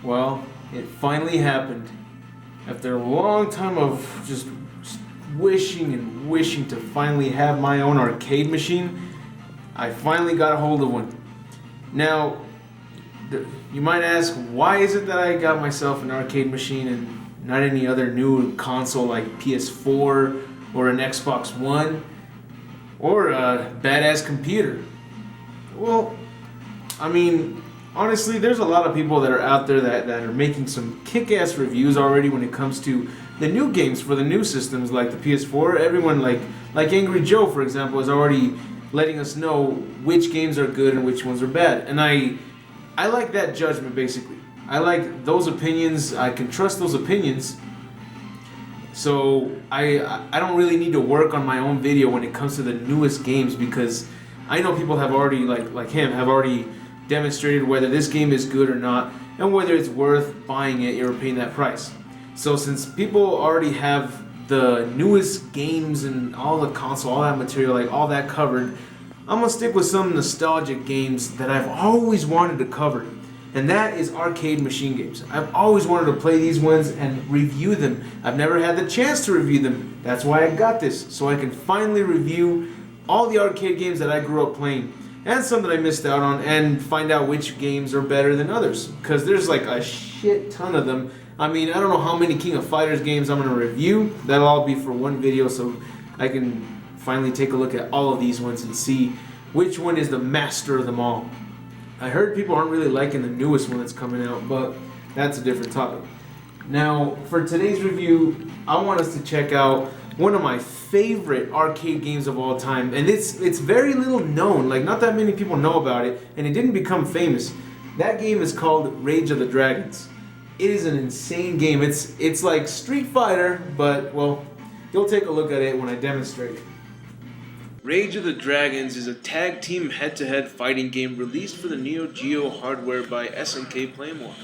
Well, it finally happened. After a long time of just wishing and wishing to finally have my own arcade machine, I finally got a hold of one. Now, you might ask, why is it that I got myself an arcade machine and not any other new console like PS4 or an Xbox One or a badass computer? Well, I mean, honestly, there's a lot of people that are out there that are making some kick-ass reviews already when it comes to the new games for the new systems like the PS4. Everyone like Angry Joe, for example, is already letting us know which games are good and which ones are bad. And I like that judgment, basically. I like those opinions. I can trust those opinions. So I don't really need to work on my own video when it comes to the newest games, because I know people have already, like him, have already demonstrated whether this game is good or not and whether it's worth buying it or paying that price. So since people already have the newest games and all the console, all that material, like all that covered, I'm gonna stick with some nostalgic games that I've always wanted to cover. And that is arcade machine games. I've always wanted to play these ones and review them. I've never had the chance to review them. That's why I got this, so I can finally review all the arcade games that I grew up playing and some that I missed out on, and find out which games are better than others, because there's like a shit ton of them. I mean, I don't know how many King of Fighters games I'm going to review. That'll all be for one video, so I can finally take a look at all of these ones and see which one is the master of them all. I heard people aren't really liking the newest one that's coming out, but that's a different topic. Now, for today's review, I want us to check out one of my favorite arcade games of all time, and it's very little known. Like, not that many people know about it, and it didn't become famous. That game is called Rage of the Dragons. It is an insane game. It's like Street Fighter, but, well, you'll take a look at it when I demonstrate it. Rage of the Dragons is a tag team head-to-head fighting game released for the Neo Geo hardware by SNK Playmore.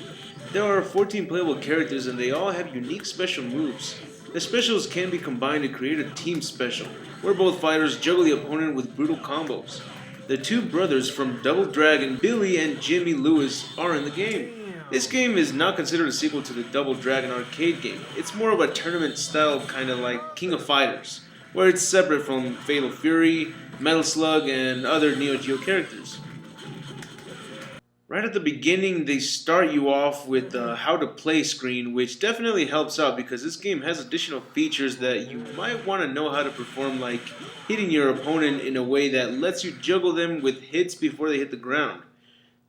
There are 14 playable characters and they all have unique special moves. The specials can be combined to create a team special, where both fighters juggle the opponent with brutal combos. The two brothers from Double Dragon, Billy and Jimmy Lewis, are in the game. This game is not considered a sequel to the Double Dragon arcade game. It's more of a tournament style, kind of like King of Fighters, where it's separate from Fatal Fury, Metal Slug, and other Neo Geo characters. Right at the beginning, they start you off with the how to play screen, which definitely helps out because this game has additional features that you might want to know how to perform, like hitting your opponent in a way that lets you juggle them with hits before they hit the ground.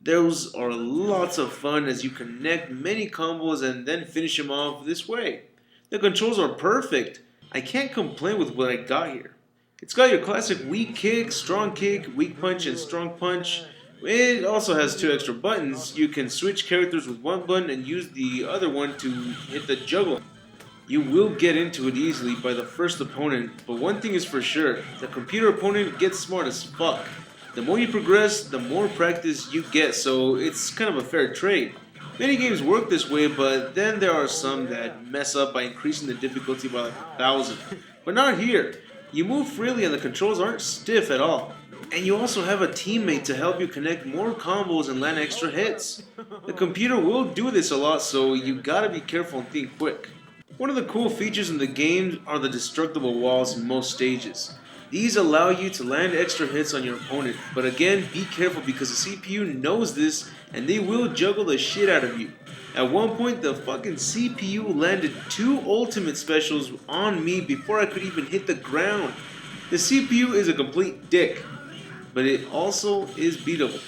Those are lots of fun as you connect many combos and then finish them off this way. The controls are perfect. I can't complain with what I got here. It's got your classic weak kick, weak punch, and strong punch. It also has 2 extra buttons. You can switch characters with one button and use the other one to hit the juggle. You will get into it easily by the first opponent, but one thing is for sure, the computer opponent gets smart as fuck. The more you progress, the more practice you get, so it's kind of a fair trade. Many games work this way, but then there are some that mess up by increasing the difficulty by like 1,000. But not here. You move freely and the controls aren't stiff at all. And you also have a teammate to help you connect more combos and land extra hits. The computer will do this a lot, so you gotta be careful and think quick. One of the cool features in the game are the destructible walls in most stages. These allow you to land extra hits on your opponent, but again, be careful because the CPU knows this and they will juggle the shit out of you. At one point, the fucking CPU landed 2 ultimate specials on me before I could even hit the ground. The CPU is a complete dick, but it also is beatable.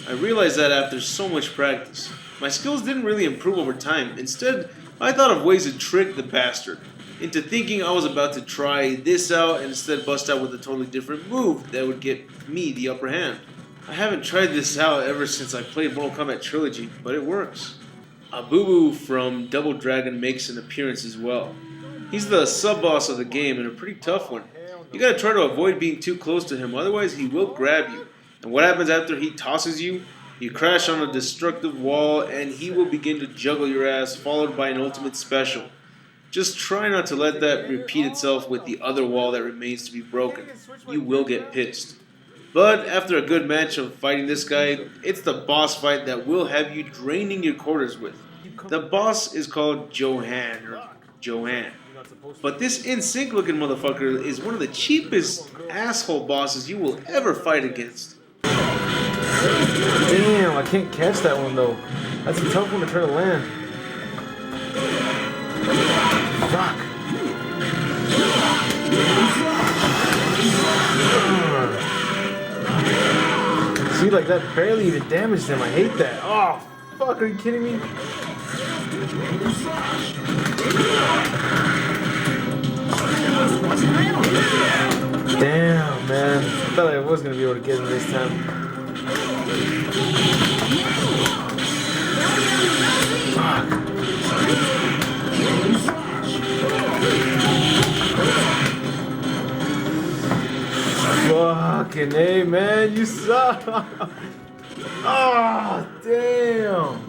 I realized that after so much practice. My skills didn't really improve over time. Instead, I thought of ways to trick the bastard into thinking I was about to try this out and instead bust out with a totally different move that would get me the upper hand. I haven't tried this out ever since I played Mortal Kombat Trilogy, but it works. Abubu from Double Dragon makes an appearance as well. He's the sub-boss of the game and a pretty tough one. You gotta try to avoid being too close to him, otherwise he will grab you. And what happens after he tosses you? You crash on a destructive wall and he will begin to juggle your ass, followed by an ultimate special. Just try not to let that repeat itself with the other wall that remains to be broken. You will get pissed. But after a good match of fighting this guy, it's the boss fight that will have you draining your quarters with. The boss is called Johan, or Joanne. But this in-sync looking motherfucker is one of the cheapest asshole bosses you will ever fight against. Damn, I can't catch that one though. That's a tough one to try to land. Fuck. See, like that barely even damaged him. I hate that. Oh, fuck, are you kidding me? Damn, man. I thought I was gonna be able to get him this time. Fuck. Fucking hey, man, you suck. Oh, damn.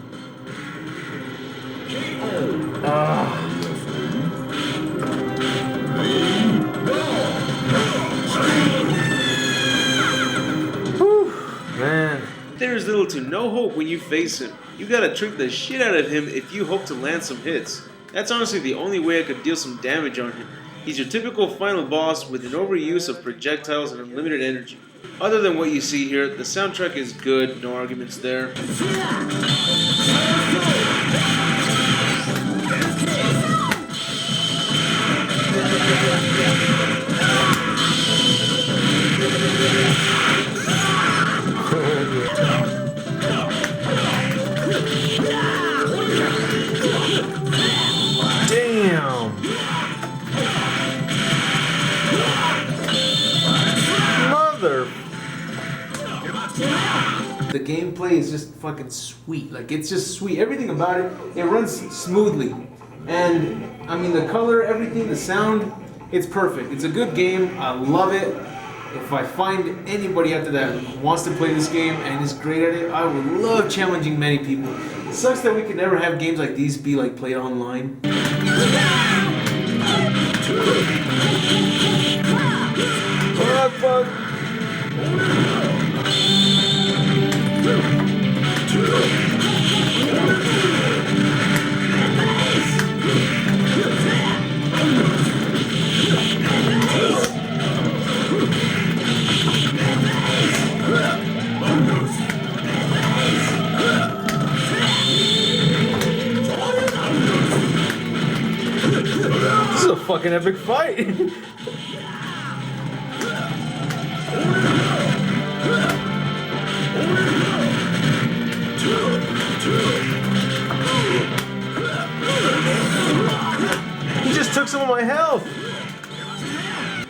Whew, man. There's little to no hope when you face him. You gotta trick the shit out of him if you hope to land some hits. That's honestly the only way I could deal some damage on him. He's your typical final boss with an overuse of projectiles and unlimited energy. Other than what you see here, the soundtrack is good, no arguments there. Damn. Mother. The gameplay is just fucking sweet. Like, it's just sweet. Everything about it, it runs smoothly. And, I mean, the color, everything, the sound, it's perfect. It's a good game. I love it. If I find anybody out there that wants to play this game and is great at it, I would love challenging many people. It sucks that we could never have games like these be like played online. Oh, fuck. This is a fucking epic fight. He just took some of my health.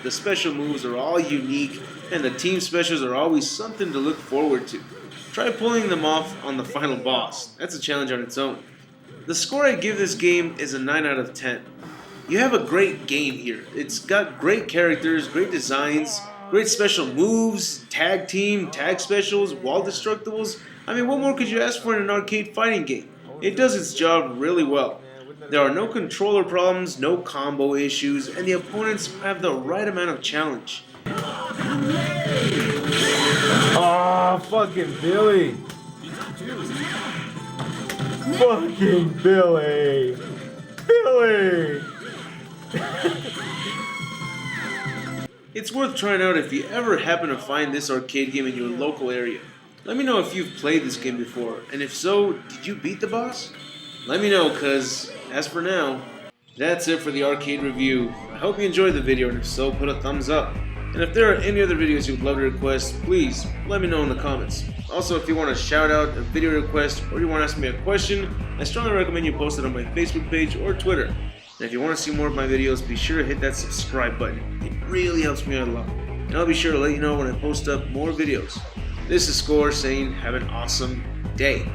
The special moves are all unique, and the team specials are always something to look forward to. Try pulling them off on the final boss. That's a challenge on its own. The score I give this game is a 9 out of 10. You have a great game here. It's got great characters, great designs, great special moves, tag team, tag specials, wall destructibles. I mean, what more could you ask for in an arcade fighting game? It does its job really well. There are no controller problems, no combo issues, and the opponents have the right amount of challenge. Oh, fucking Billy. Fucking Billy. Billy. It's worth trying out if you ever happen to find this arcade game in your local area. Let me know if you've played this game before, and if so, did you beat the boss? Let me know, cause as for now, that's it for the arcade review. I hope you enjoyed the video, and if so, put a thumbs up. And if there are any other videos you would love to request, please let me know in the comments. Also, if you want a shout out, a video request, or you want to ask me a question, I strongly recommend you post it on my Facebook page or Twitter. And if you want to see more of my videos, be sure to hit that subscribe button. It really helps me out a lot. And I'll be sure to let you know when I post up more videos. This is Score saying have an awesome day.